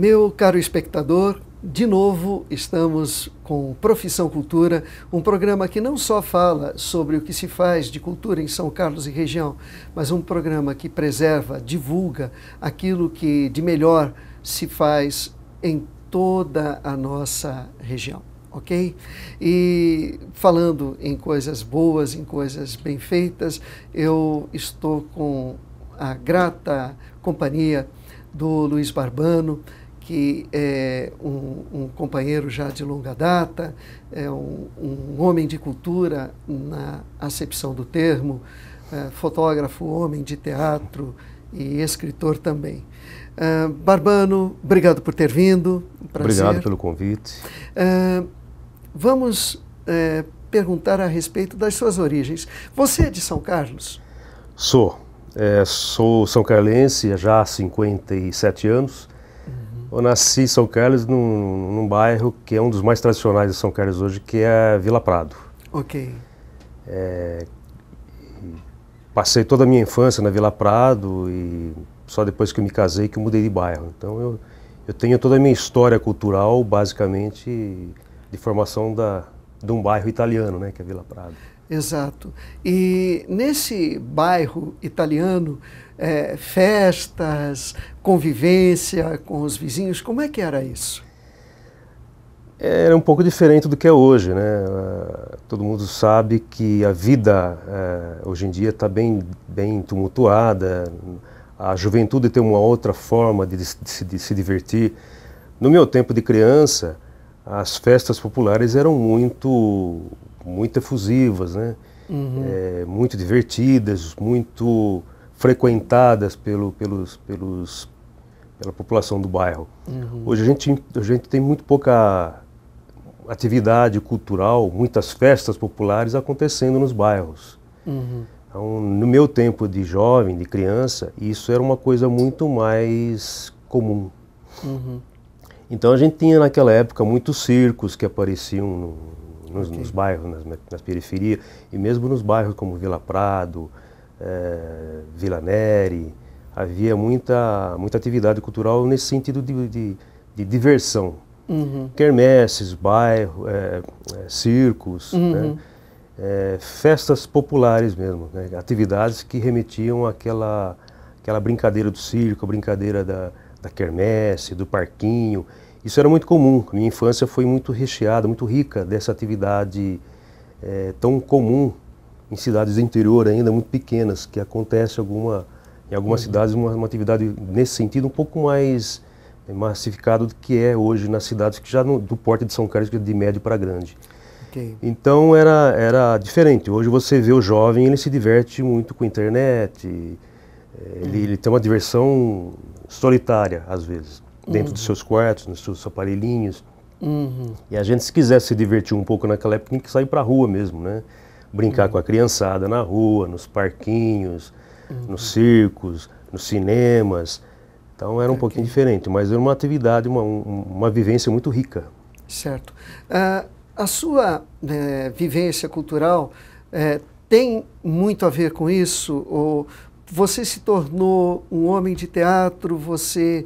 Meu caro espectador, de novo estamos com Profissão Cultura, um programa que não só fala sobre o que se faz de cultura em São Carlos e região, mas um programa que preserva, divulga aquilo que de melhor se faz em toda a nossa região, ok? E falando em coisas boas, em coisas bem feitas, eu estou com a grata companhia do Luiz Barbano, que é um companheiro já de longa data, é um homem de cultura na acepção do termo, fotógrafo, homem de teatro e escritor também. Barbano, obrigado por ter vindo. Um prazer. Obrigado pelo convite. Vamos perguntar a respeito das suas origens. Você é de São Carlos? Sou são carlense já há 57 anos. Eu nasci em São Carlos, num bairro que é um dos mais tradicionais de São Carlos hoje, que é Vila Prado. Ok. Passei toda a minha infância na Vila Prado e só depois que eu me casei que eu mudei de bairro. Então eu tenho toda a minha história cultural, basicamente, de formação de um bairro italiano, né, que é Vila Prado. Exato. E nesse bairro italiano, festas, convivência com os vizinhos, como é que era isso? Era um pouco diferente do que é hoje, né? Todo mundo sabe que a vida hoje em dia está bem tumultuada, a juventude tem uma outra forma de se divertir. No meu tempo de criança, as festas populares eram muito efusivas, né? Muito divertidas, muito frequentadas pela população do bairro. Hoje a gente tem muito pouca atividade cultural, muitas festas populares acontecendo nos bairros. Então, no meu tempo de jovem, de criança, isso era uma coisa muito mais comum. Então a gente tinha naquela época muitos circos que apareciam nos bairros, nas periferias, e mesmo nos bairros como Vila Prado, Vila Neri, havia muita atividade cultural nesse sentido de diversão. Quermesses, bairros, circos, né? Festas populares mesmo, né? Atividades que remetiam àquela brincadeira do circo, a brincadeira da quermesse, do parquinho. Isso era muito comum. Minha infância foi muito recheada, muito rica dessa atividade tão comum em cidades do interior ainda, muito pequenas, que acontece em algumas cidades uma atividade nesse sentido um pouco mais massificado do que é hoje nas cidades que já do porte de São Carlos, que é de médio para grande. Então era diferente. Hoje você vê o jovem, ele se diverte muito com a internet, ele tem uma diversão solitária às vezes, dentro dos seus quartos, nos seus aparelhinhos. E a gente, se quisesse se divertir um pouco naquela época, tinha que sair para a rua mesmo, né? Brincar com a criançada na rua, nos parquinhos, nos circos, nos cinemas. Então era um pouquinho diferente, mas era uma atividade, uma vivência muito rica. Certo. A sua vivência cultural tem muito a ver com isso? Ou você se tornou um homem de teatro, você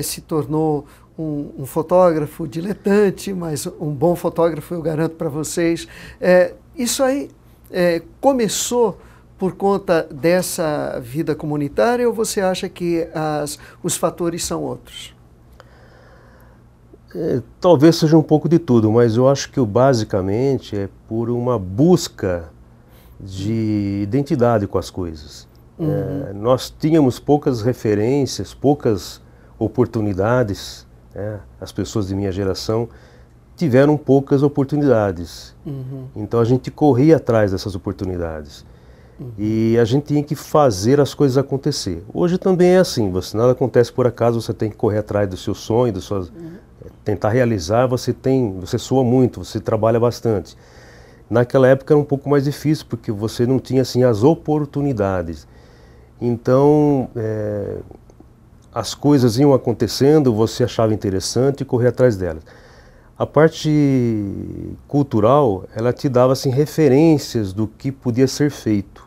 se tornou um fotógrafo diletante, mas um bom fotógrafo, eu garanto para vocês. Isso aí começou por conta dessa vida comunitária ou você acha que os fatores são outros? Talvez seja um pouco de tudo, mas eu acho que basicamente é por uma busca de identidade com as coisas. Nós tínhamos poucas referências, poucas oportunidades, né? As pessoas de minha geração tiveram poucas oportunidades. Então a gente corria atrás dessas oportunidades. E a gente tinha que fazer as coisas acontecer. Hoje também é assim, nada acontece por acaso, você tem que correr atrás do seu sonho, tentar realizar, você soa muito, você trabalha bastante. Naquela época era um pouco mais difícil, porque você não tinha assim, as oportunidades. Então, as coisas iam acontecendo, você achava interessante e corria atrás delas. A parte cultural, ela te dava assim, referências do que podia ser feito.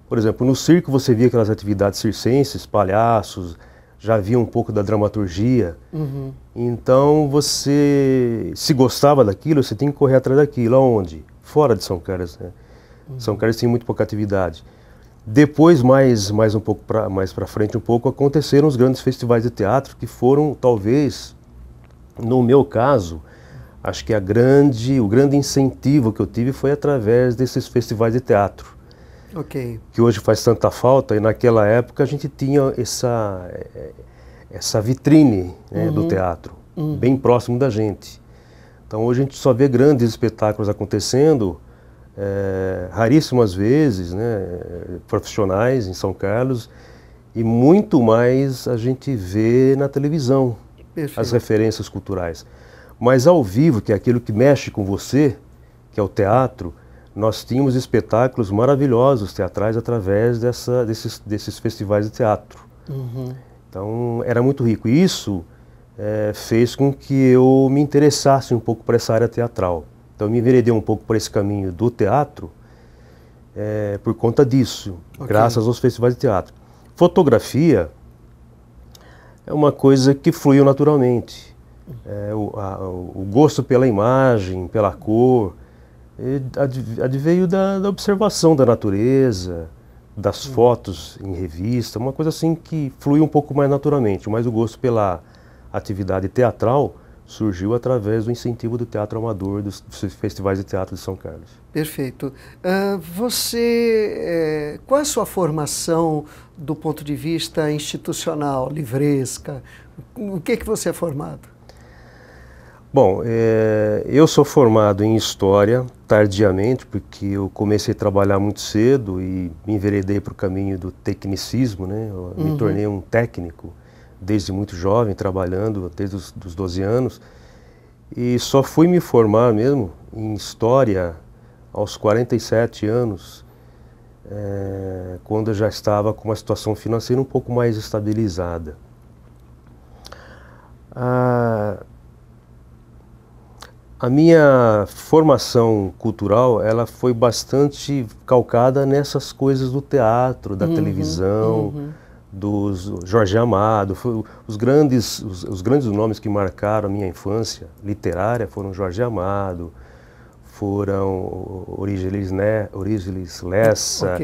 Por exemplo, no circo você via aquelas atividades circenses, palhaços, já via um pouco da dramaturgia. Então você, se gostava daquilo, você tem que correr atrás daquilo. Aonde? Fora de São Carlos, né? São Carlos tem muito pouca atividade. Depois, mais um pouco mais para frente um pouco, aconteceram os grandes festivais de teatro, que foram, talvez, no meu caso, acho que o grande incentivo que eu tive foi através desses festivais de teatro. Que hoje faz tanta falta, e naquela época a gente tinha essa vitrine, né, do teatro, bem próximo da gente. Então hoje a gente só vê grandes espetáculos acontecendo, raríssimas vezes, né, profissionais em São Carlos, e muito mais a gente vê na televisão. Perfeito. As referências culturais. Mas ao vivo, que é aquilo que mexe com você, que é o teatro, nós tínhamos espetáculos maravilhosos teatrais através desses festivais de teatro. Então era muito rico. E isso fez com que eu me interessasse um pouco por essa área teatral. Então eu me enveredei um pouco por esse caminho do teatro por conta disso, graças aos festivais de teatro. Fotografia é uma coisa que fluiu naturalmente. O gosto pela imagem, pela cor, adveio da observação da natureza, das fotos em revista, uma coisa assim que flui um pouco mais naturalmente, mas o gosto pela atividade teatral surgiu através do incentivo do teatro amador, dos festivais de teatro de São Carlos. Perfeito. Qual é a sua formação do ponto de vista institucional, livresca? O que você é formado? Bom, eu sou formado em História, tardiamente, porque eu comecei a trabalhar muito cedo e me enveredei para o caminho do tecnicismo, né? Eu me tornei um técnico desde muito jovem, trabalhando desde os 12 anos. E só fui me formar mesmo em História aos 47 anos, quando eu já estava com uma situação financeira um pouco mais estabilizada. A minha formação cultural, ela foi bastante calcada nessas coisas do teatro, da televisão, dos Jorge Amado. Os grandes nomes que marcaram a minha infância literária foram Jorge Amado, foram Orígenes Lessa,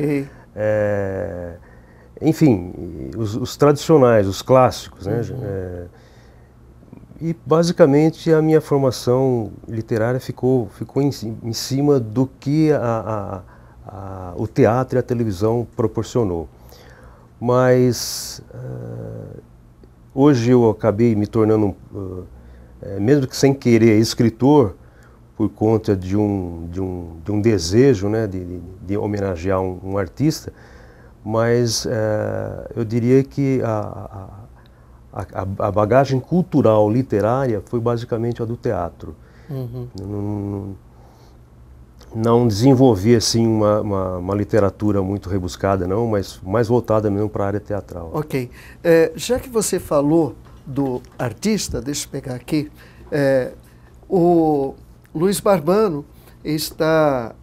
enfim, os tradicionais, os clássicos, né? E basicamente a minha formação literária ficou em cima do que o teatro e a televisão proporcionou. Mas hoje eu acabei me tornando, mesmo que sem querer, escritor, por conta de um desejo, né, de homenagear um artista, mas eu diria que a bagagem cultural, literária, foi basicamente a do teatro. Não desenvolvi assim uma literatura muito rebuscada, não, mas mais voltada mesmo para a área teatral. Ok. Já que você falou do artista, deixa eu pegar aqui, o Luiz Barbano está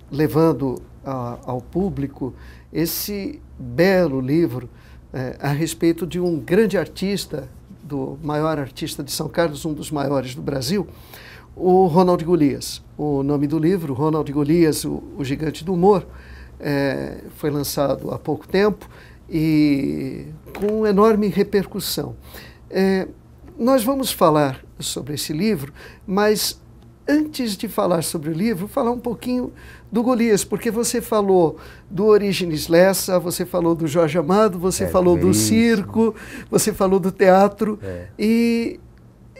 levando ao público esse belo livro a respeito de um grande artista, do maior artista de São Carlos, um dos maiores do Brasil, o Ronald Golias. O nome do livro, Ronald Golias, o Gigante do Humor, foi lançado há pouco tempo e com enorme repercussão. Nós vamos falar sobre esse livro, mas antes de falar sobre o livro, falar um pouquinho do Golias, porque você falou do Orígenes Lessa, você falou do Jorge Amado, você falou do circo, você falou do teatro, e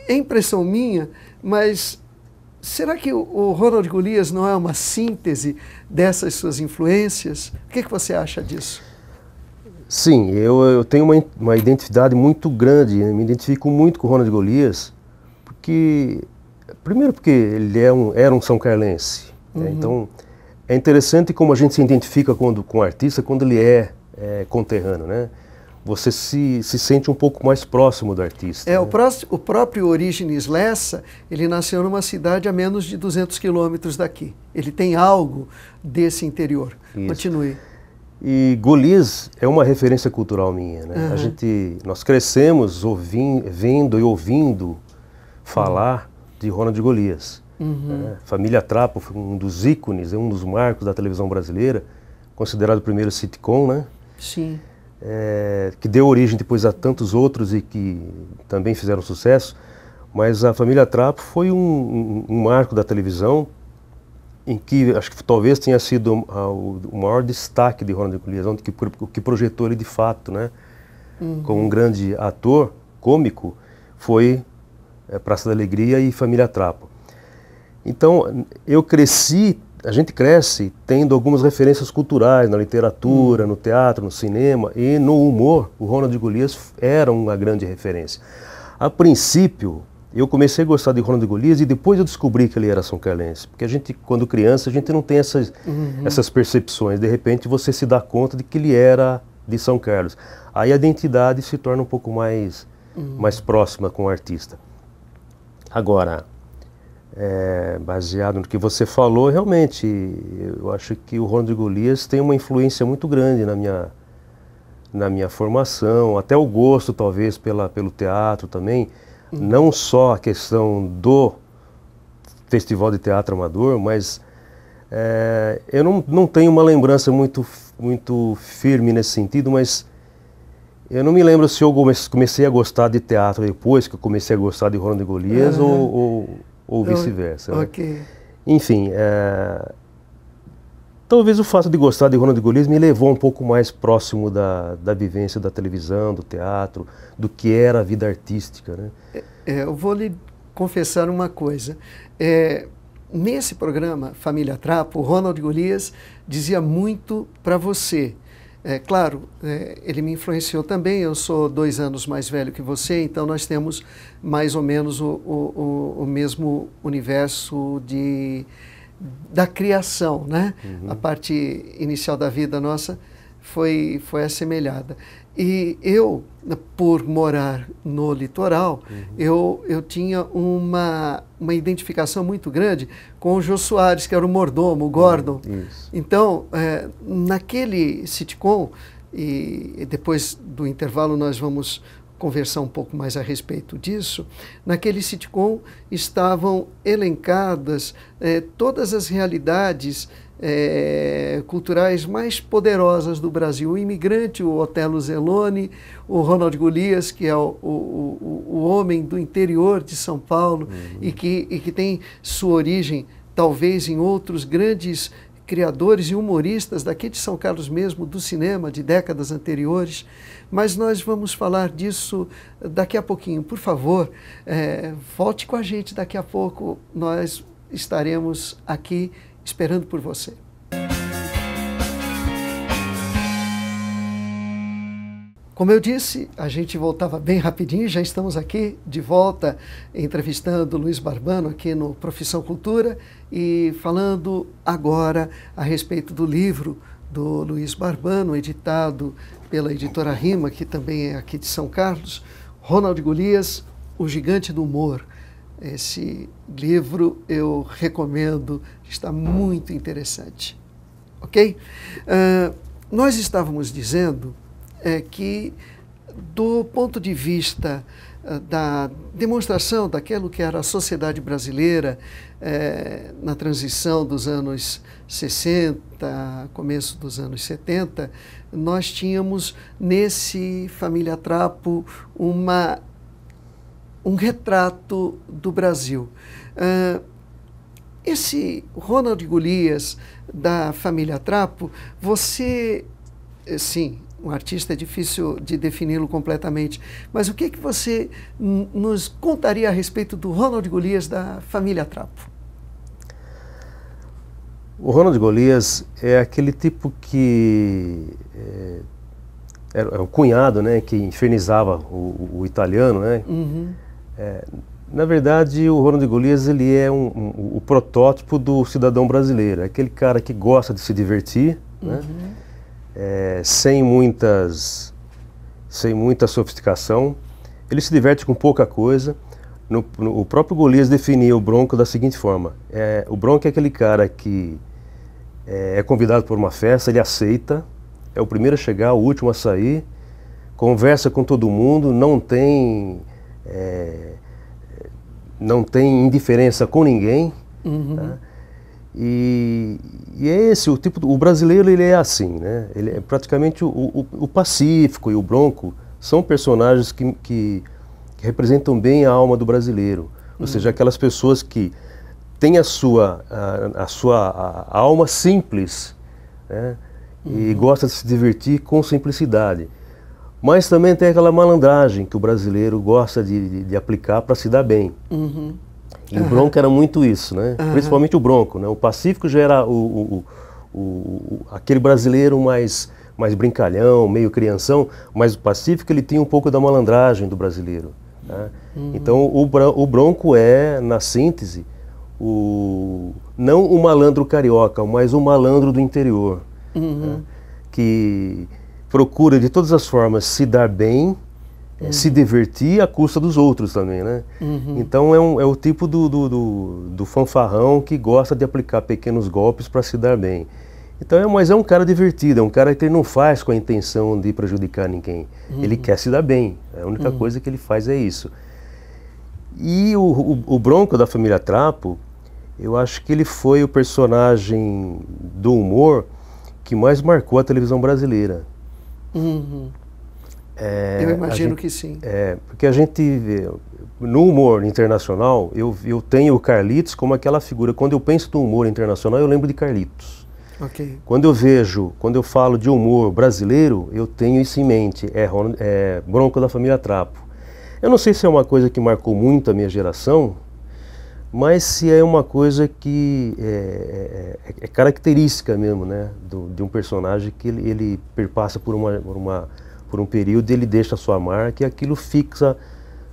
é impressão minha, mas será que o Ronald Golias não é uma síntese dessas suas influências? O que você acha disso? Sim, eu tenho uma identidade muito grande, me identifico muito com o Ronald Golias, primeiro porque ele era um são carlense, né? Então é interessante como a gente se identifica com o artista quando ele é conterrâneo, né? Você se sente um pouco mais próximo do artista. Né? O próprio Orígenes Lessa, ele nasceu numa cidade a menos de 200 quilômetros daqui. Ele tem algo desse interior. Isso. Continue. E Golias é uma referência cultural minha, né? Nós crescemos vendo e ouvindo falar de Ronald Golias. Família Trapo foi um dos ícones, um dos marcos da televisão brasileira, considerado o primeiro sitcom, né? Sim. Que deu origem depois a tantos outros e que também fizeram sucesso. Mas a Família Trapo foi um marco da televisão, em que acho que talvez tenha sido o maior destaque de Ronald Golias, o que projetou ele de fato, né? Como um grande ator cômico, foi Praça da Alegria e Família Trapo. Então, a gente cresce tendo algumas referências culturais na literatura, no teatro, no cinema e no humor. O Ronald Golias era uma grande referência. A princípio, eu comecei a gostar de Ronald Golias e depois eu descobri que ele era são carlense. Porque a gente, quando criança, a gente não tem essas percepções. De repente você se dá conta de que ele era de São Carlos. Aí a identidade se torna um pouco mais próxima com o artista. Agora, baseado no que você falou, realmente, eu acho que o Ronald Golias tem uma influência muito grande na minha formação, até o gosto, talvez, pelo teatro também. Não só a questão do Festival de Teatro Amador, mas eu não tenho uma lembrança muito firme nesse sentido, mas eu não me lembro se eu comecei a gostar de teatro depois que eu comecei a gostar de Ronald Golias ou vice-versa. Okay. Né? Enfim, talvez o fato de gostar de Ronald Golias me levou um pouco mais próximo da vivência da televisão, do teatro, do que era a vida artística, né? Eu vou lhe confessar uma coisa. Nesse programa, Família Trapo, o Ronald Golias dizia muito para você. Claro, ele me influenciou também, eu sou 2 anos mais velho que você, então nós temos mais ou menos o mesmo universo da criação, né? A parte inicial da vida nossa foi assemelhada. E eu, por morar no litoral, eu tinha uma identificação muito grande com o Jô Soares, que era o mordomo, o Gordon. Então, naquele sitcom, e depois do intervalo nós vamos conversar um pouco mais a respeito disso, naquele sitcom estavam elencadas todas as realidades culturais mais poderosas do Brasil. O imigrante, o Otelo Zeloni, o Ronald Golias, que é o homem do interior de São Paulo e que tem sua origem talvez em outros grandes criadores e humoristas daqui de São Carlos mesmo, do cinema, de décadas anteriores. Mas nós vamos falar disso daqui a pouquinho. Por favor, volte com a gente daqui a pouco. Nós estaremos aqui esperando por você. Como eu disse, a gente voltava bem rapidinho, já estamos aqui de volta entrevistando Luiz Barbano aqui no Profissão Cultura e falando agora a respeito do livro do Luiz Barbano, editado pela editora Rima, que também é aqui de São Carlos, Ronald Golias, O Gigante do Humor. Esse livro eu recomendo, está muito interessante. Ok? Nós estávamos dizendo que, do ponto de vista da demonstração daquilo que era a sociedade brasileira na transição dos anos 60, começo dos anos 70, nós tínhamos nesse Família Trapo um retrato do Brasil. Esse Ronald Golias da Família Trapo, você, sim, um artista é difícil de defini-lo completamente, mas o que você nos contaria a respeito do Ronald Golias da Família Trapo? O Ronald Golias é aquele tipo que era o cunhado, né, que infernizava o italiano, né? Na verdade, o Ronald Golias ele é o protótipo do cidadão brasileiro, é aquele cara que gosta de se divertir, né? Sem muita sofisticação, ele se diverte com pouca coisa. O próprio Golias definia o Bronco da seguinte forma: o Bronco é aquele cara que é convidado por uma festa, ele aceita, é o primeiro a chegar, o último a sair, conversa com todo mundo, não tem indiferença com ninguém. Tá? E é esse o tipo, o brasileiro ele é assim, né? Ele é praticamente o Pacífico e o Bronco são personagens que representam bem a alma do brasileiro, ou seja, aquelas pessoas que têm a sua alma simples, né? E gosta de se divertir com simplicidade. Mas também tem aquela malandragem que o brasileiro gosta de aplicar para se dar bem. E o Bronco era muito isso, né? Principalmente o Bronco, né? O Pacífico já era aquele brasileiro mais brincalhão, meio crianção, mas o Pacífico ele tem um pouco da malandragem do brasileiro. Né? Então o Bronco é, na síntese, não o malandro carioca, mas o malandro do interior. Né? Que procura de todas as formas se dar bem, se divertir à custa dos outros também, né? Então é o tipo do fanfarrão que gosta de aplicar pequenos golpes para se dar bem. Então mas é um cara divertido, é um cara que ele não faz com a intenção de prejudicar ninguém. Ele quer se dar bem, a única coisa que ele faz é isso. E o Bronco da família Trapo, eu acho que ele foi o personagem do humor que mais marcou a televisão brasileira. Eu imagino que sim. Porque a gente vê, no humor internacional, eu tenho o Carlitos como aquela figura. Quando eu penso no humor internacional, eu lembro de Carlitos. Okay. Quando eu falo de humor brasileiro, eu tenho isso em mente, é Bronco da família Trapo. Eu não sei se é uma coisa que marcou muito a minha geração, mas se é uma coisa que é característica mesmo, né, de um personagem que ele perpassa por um período, ele deixa a sua marca e aquilo fixa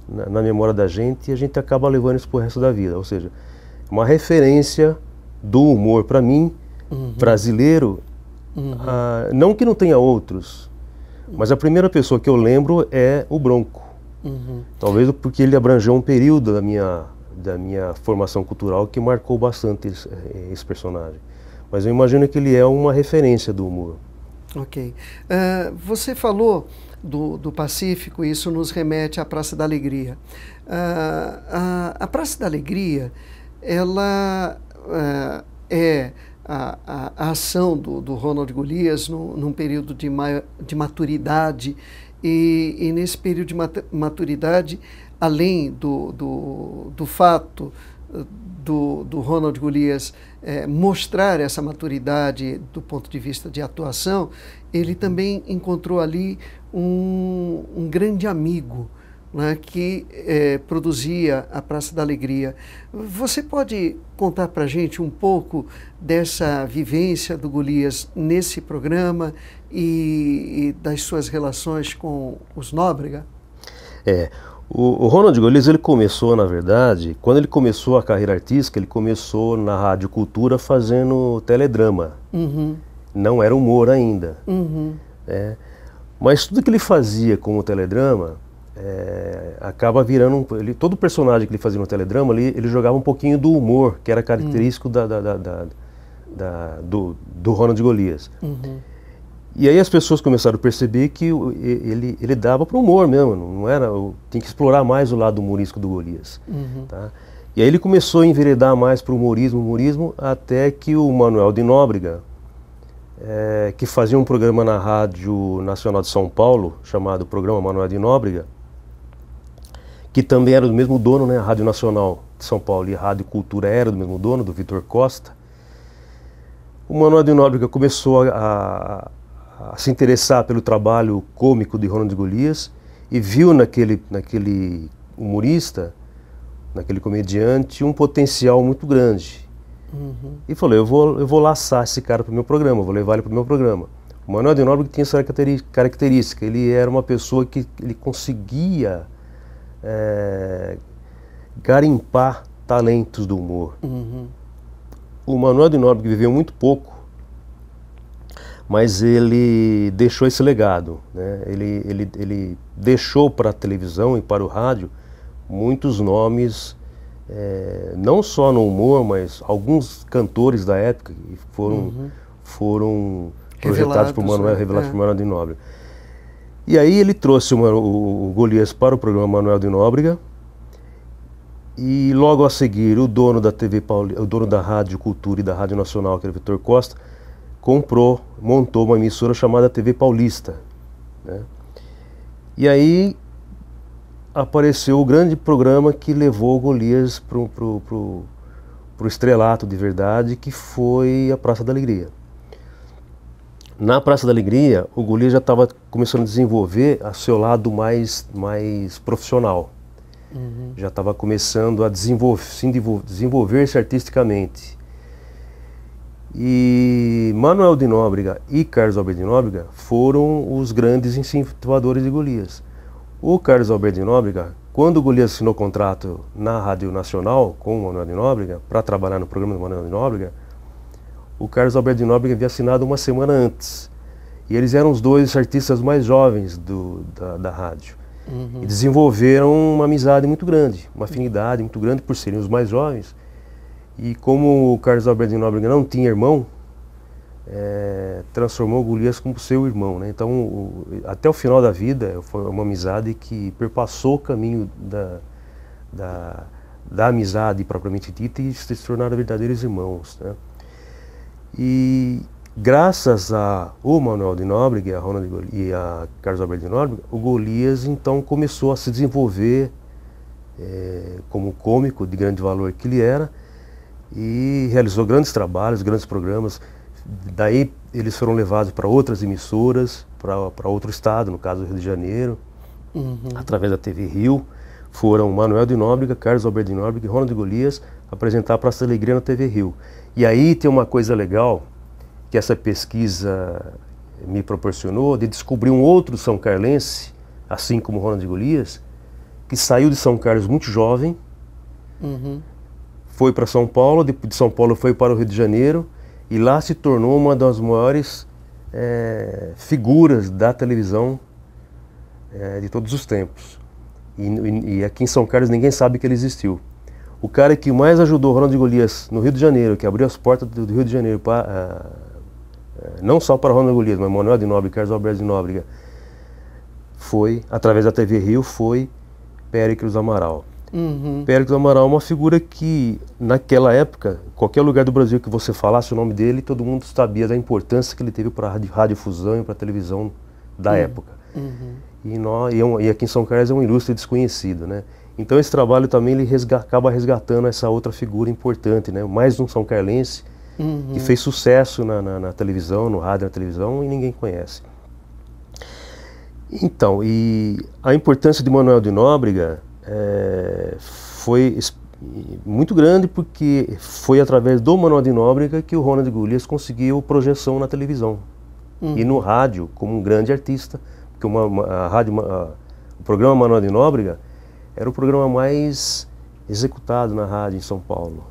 na memória da gente e a gente acaba levando isso pro resto da vida. Ou seja, uma referência do humor para mim, brasileiro, não que não tenha outros, mas a primeira pessoa que eu lembro é o Bronco. Talvez porque ele abrangeu um período da minha formação cultural que marcou bastante esse personagem. Mas eu imagino que ele é uma referência do humor. Ok. Você falou do Pacífico, isso nos remete à Praça da Alegria. A Praça da Alegria, ela é a ação do Ronald Golias num período de maturidade, e nesse período de maturidade, além do fato do Ronald Golias mostrar essa maturidade do ponto de vista de atuação, ele também encontrou ali um grande amigo, né, que produzia a Praça da Alegria. Você pode contar para a gente um pouco dessa vivência do Golias nesse programa e das suas relações com os Nóbrega? O Ronald Golias, ele começou, na verdade, quando ele começou a carreira artística, ele começou na Rádio Cultura fazendo teledrama. Não era humor ainda. Mas tudo que ele fazia com o teledrama acaba virando... todo personagem que ele fazia no teledrama, ele jogava um pouquinho do humor, que era característico do Ronald Golias. E aí as pessoas começaram a perceber que ele dava para o humor mesmo, não era, tinha que explorar mais o lado humorístico do Golias. Tá? E aí ele começou a enveredar mais para o humorismo, até que o Manuel de Nóbrega, que fazia um programa na Rádio Nacional de São Paulo, chamado Programa Manuel de Nóbrega, que também era do mesmo dono, né? A Rádio Nacional de São Paulo e a Rádio Cultura era do mesmo dono, do Vitor Costa. O Manuel de Nóbrega começou a se interessar pelo trabalho cômico de Ronald Golias e viu naquele humorista, naquele comediante, um potencial muito grande. E falou, eu vou laçar esse cara para o meu programa, vou levar ele para o meu programa. O Manuel de Nóbrega tinha essa característica, ele era uma pessoa que ele conseguia garimpar talentos do humor. O Manuel de Nóbrega viveu muito pouco, mas ele deixou esse legado, né? Ele deixou para a televisão e para o rádio muitos nomes, não só no humor, mas alguns cantores da época que foram projetados por Manuel, revelados por Manuel de Nóbrega. E aí ele trouxe o Golias para o programa Manuel de Nóbrega, e logo a seguir o dono da TV Paulista, o dono da Rádio Cultura e da Rádio Nacional, que era o Vitor Costa, montou uma emissora chamada TV Paulista, né? E aí apareceu o grande programa que levou o Golias para o estrelato de verdade, que foi a Praça da Alegria. Na Praça da Alegria, o Golias já estava começando a desenvolver a seu lado mais profissional. Já estava começando a desenvolver-se artisticamente. E Manuel de Nóbrega e Carlos Alberto de Nóbrega foram os grandes incentivadores de Golias. O Carlos Alberto de Nóbrega, quando o Golias assinou contrato na Rádio Nacional com o Manuel de Nóbrega, para trabalhar no programa do Manuel de Nóbrega, o Carlos Alberto de Nóbrega havia assinado uma semana antes. E eles eram os dois artistas mais jovens da rádio. E desenvolveram uma amizade muito grande, uma afinidade muito grande por serem os mais jovens. E como o Carlos Alberto de Nóbrega não tinha irmão, transformou o Golias como seu irmão, né? Então, até o final da vida, foi uma amizade que perpassou o caminho da amizade propriamente dita e se tornaram verdadeiros irmãos, né? E graças ao Manuel de Nóbrega e a Carlos Alberto de Nóbrega, o Golias então começou a se desenvolver como cômico de grande valor que ele era, e realizou grandes trabalhos, grandes programas. Daí eles foram levados para outras emissoras, para outro estado, no caso do Rio de Janeiro, através da TV Rio. Foram Manuel de Nóbrega, Carlos Alberto de Nóbrega e Ronald Golias apresentar a Praça da Alegria na TV Rio. E aí tem uma coisa legal que essa pesquisa me proporcionou, de descobrir um outro São Carlense, assim como Ronald Golias, que saiu de São Carlos muito jovem, foi para São Paulo, de São Paulo foi para o Rio de Janeiro, e lá se tornou uma das maiores figuras da televisão de todos os tempos. E aqui em São Carlos ninguém sabe que ele existiu. O cara que mais ajudou Ronald Golias no Rio de Janeiro, que abriu as portas do Rio de Janeiro não só para Ronald Golias, mas Manuel de Nóbrega e Carlos Alberto de Nóbrega, foi, através da TV Rio, foi Péricles Amaral. Péricles Amaral é uma figura que, naquela época, qualquer lugar do Brasil que você falasse o nome dele, todo mundo sabia da importância que ele teve para a radiodifusão e para a televisão da época. E aqui em São Carlos é um ilustre desconhecido, né? Então esse trabalho também ele acaba resgatando essa outra figura importante, né? Mais um São Carlense que fez sucesso na televisão, no rádio, na televisão, e ninguém conhece. Então, e a importância de Manuel de Nóbrega foi muito grande, porque foi através do Manuel de Nóbrega que o Ronald Golias conseguiu projeção na televisão e no rádio como um grande artista, porque o programa Manuel de Nóbrega era o programa mais executado na rádio em São Paulo.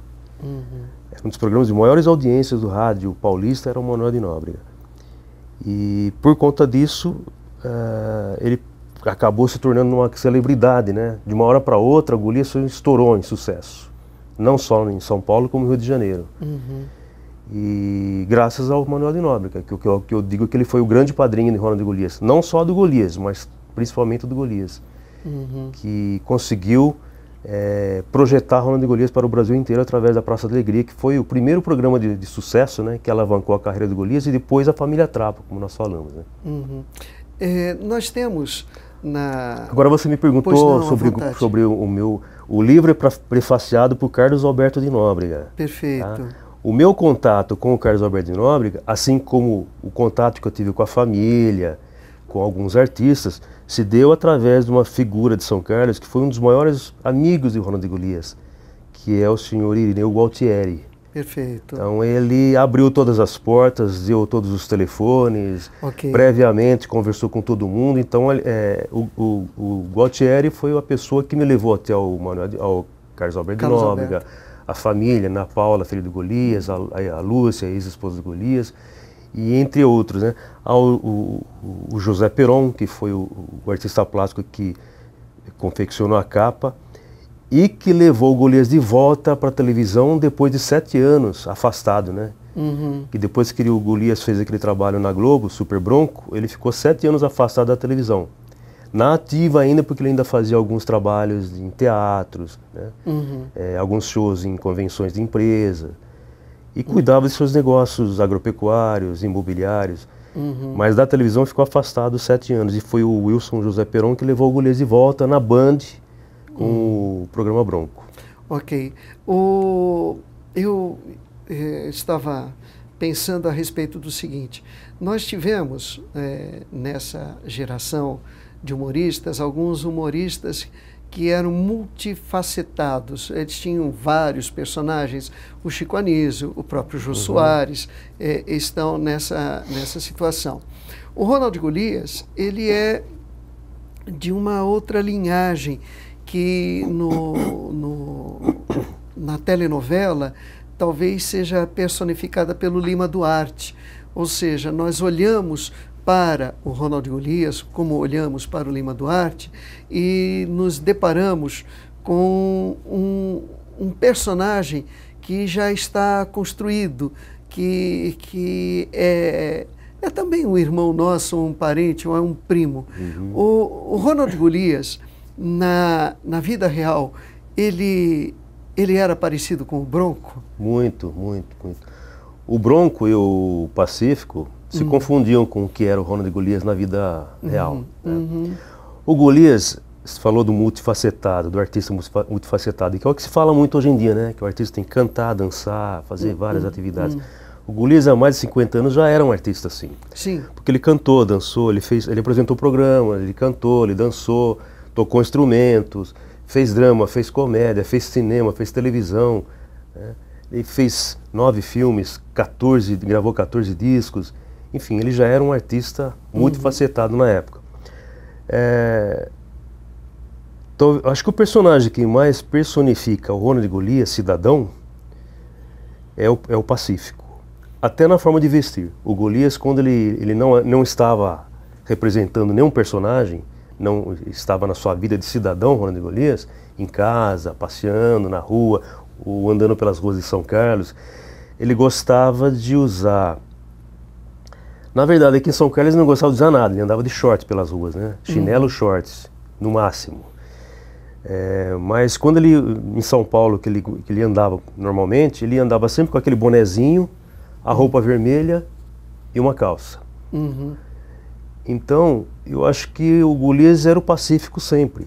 Era um dos programas de maiores audiências do rádio paulista, era o Manuel de Nóbrega. E por conta disso, ele acabou se tornando uma celebridade, né? De uma hora para outra, o Golias estourou em sucesso. Não só em São Paulo, como no Rio de Janeiro. E graças ao Manuel de Nóbrega, que eu digo que ele foi o grande padrinho de Ronald Golias. Não só do Golias, mas principalmente do Golias. Que conseguiu projetar Ronald Golias para o Brasil inteiro através da Praça da Alegria, que foi o primeiro programa de sucesso, né, que alavancou a carreira do Golias, e depois a Família Trapo, como nós falamos, né? Nós temos Agora você me perguntou sobre o livro prefaciado por Carlos Alberto de Nóbrega. Perfeito. Tá? O meu contato com o Carlos Alberto de Nóbrega, assim como o contato que eu tive com a família, com alguns artistas, se deu através de uma figura de São Carlos que foi um dos maiores amigos de Ronald Golias, que é o senhor Irineu Gualtieri. Perfeito. Então ele abriu todas as portas, deu todos os telefones, previamente conversou com todo mundo. Então o Gualtieri foi a pessoa que me levou até ao Carlos Alberto de Nóbrega, a família, Ana Paula, filha do Golias, a Lúcia, ex-esposa do Golias, e entre outros, né? O José Peron, que foi o artista plástico que confeccionou a capa, e que levou o Golias de volta para a televisão depois de 7 anos afastado, né? Que depois que o Golias fez aquele trabalho na Globo, Super Bronco, ele ficou 7 anos afastado da televisão. Na ativa ainda, porque ele ainda fazia alguns trabalhos em teatros, né? Alguns shows em convenções de empresa, e cuidava de seus negócios agropecuários, imobiliários. Mas da televisão ficou afastado 7 anos, e foi o Wilson José Peron que levou o Golias de volta na Band com o programa Bronco. Ok. Eu estava pensando a respeito do seguinte: nós tivemos nessa geração de humoristas, alguns humoristas que eram multifacetados. Eles tinham vários personagens. O Chico Anísio, o próprio Jô Soares estão nessa situação. O Ronald Golias, ele é de uma outra linhagem que na telenovela talvez seja personificada pelo Lima Duarte. Ou seja, nós olhamos para o Ronald Golias como olhamos para o Lima Duarte e nos deparamos com um personagem que já está construído, que é também um irmão nosso, um parente, ou é um primo. O Ronald Golias, na vida real, ele era parecido com o Bronco? Muito, muito, muito. O Bronco e o Pacífico se confundiam com o que era o Ronald Golias na vida real. Né? O Golias, você falou do multifacetado, do artista multifacetado, que é o que se fala muito hoje em dia, né? Que o artista tem que cantar, dançar, fazer várias atividades. O Golias, há mais de 50 anos, já era um artista assim. Sim. Porque ele cantou, dançou, ele apresentou programa, ele cantou, ele dançou, tocou instrumentos, fez drama, fez comédia, fez cinema, fez televisão, né? Ele fez 9 filmes, gravou 14 discos. Enfim, ele já era um artista multifacetado na época. Então, acho que o personagem que mais personifica o Ronald Golias, cidadão, é o Pacífico. Até na forma de vestir. O Golias, quando ele não estava representando nenhum personagem, não estava na sua vida de cidadão, Ronald Golias, em casa, passeando na rua, ou andando pelas ruas de São Carlos, ele gostava de usar... Na verdade, aqui em São Carlos ele não gostava de usar nada, ele andava de shorts pelas ruas, né? Chinelo, shorts, no máximo. Mas quando ele, em São Paulo, que ele andava normalmente, ele andava sempre com aquele bonezinho, a roupa vermelha e uma calça. Então, eu acho que o Golias era o Pacífico sempre.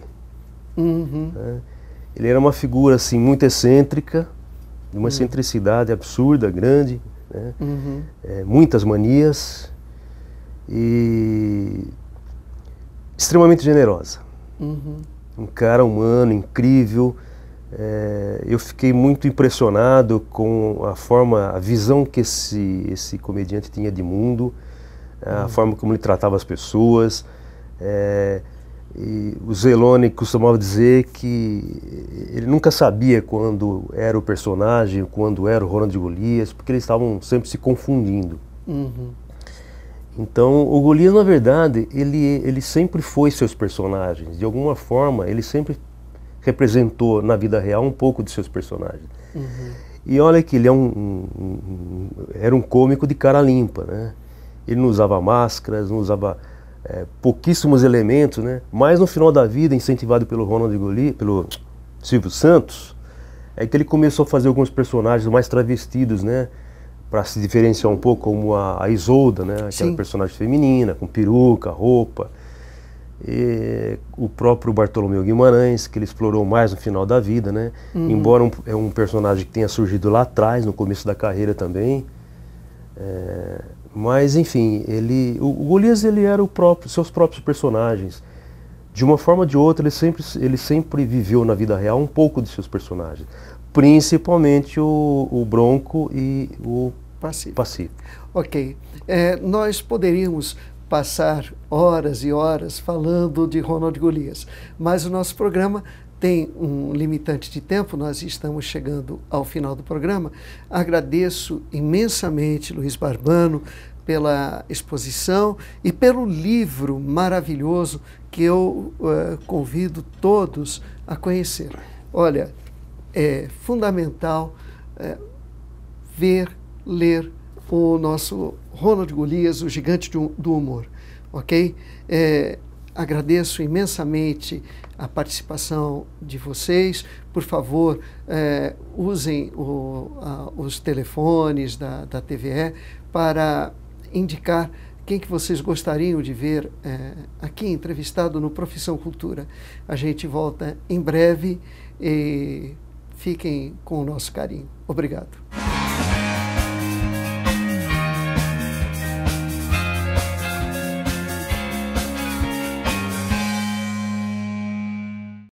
Né? Ele era uma figura assim, muito excêntrica, de uma excentricidade absurda, grande, né? Muitas manias e extremamente generosa. Um cara humano, incrível. Eu fiquei muito impressionado com a visão que esse comediante tinha de mundo, a forma como ele tratava as pessoas. E o Zelone costumava dizer que ele nunca sabia quando era o personagem, quando era o Ronald Golias, porque eles estavam sempre se confundindo. Então, o Golias, na verdade, ele sempre foi seus personagens. De alguma forma, ele sempre representou na vida real um pouco de seus personagens. E olha que ele era um cômico de cara limpa, né? Ele não usava máscaras, não usava pouquíssimos elementos, né? Mas no final da vida, incentivado pelo Ronald Golias, pelo Silvio Santos, é que ele começou a fazer alguns personagens mais travestidos, né? Para se diferenciar um pouco, como a Isolda, né? Aquela personagem feminina, com peruca, roupa. E o próprio Bartolomeu Guimarães, que ele explorou mais no final da vida, né? Embora é um personagem que tenha surgido lá atrás, no começo da carreira também. Mas, enfim, o Golias, ele era seus próprios personagens. De uma forma ou de outra, ele sempre viveu na vida real um pouco de seus personagens. Principalmente o Bronco e o Pacífico. Ok. Nós poderíamos passar horas e horas falando de Ronald Golias, mas o nosso programa tem um limitante de tempo, nós estamos chegando ao final do programa. Agradeço imensamente, Luiz Barbano, pela exposição e pelo livro maravilhoso que eu convido todos a conhecer. Olha, é fundamental ver, ler o nosso Ronald Golias, o gigante do humor, ok? Agradeço imensamente a participação de vocês. Por favor, usem os telefones da TVE para indicar quem que vocês gostariam de ver aqui entrevistado no Profissão Cultura. A gente volta em breve e fiquem com o nosso carinho. Obrigado.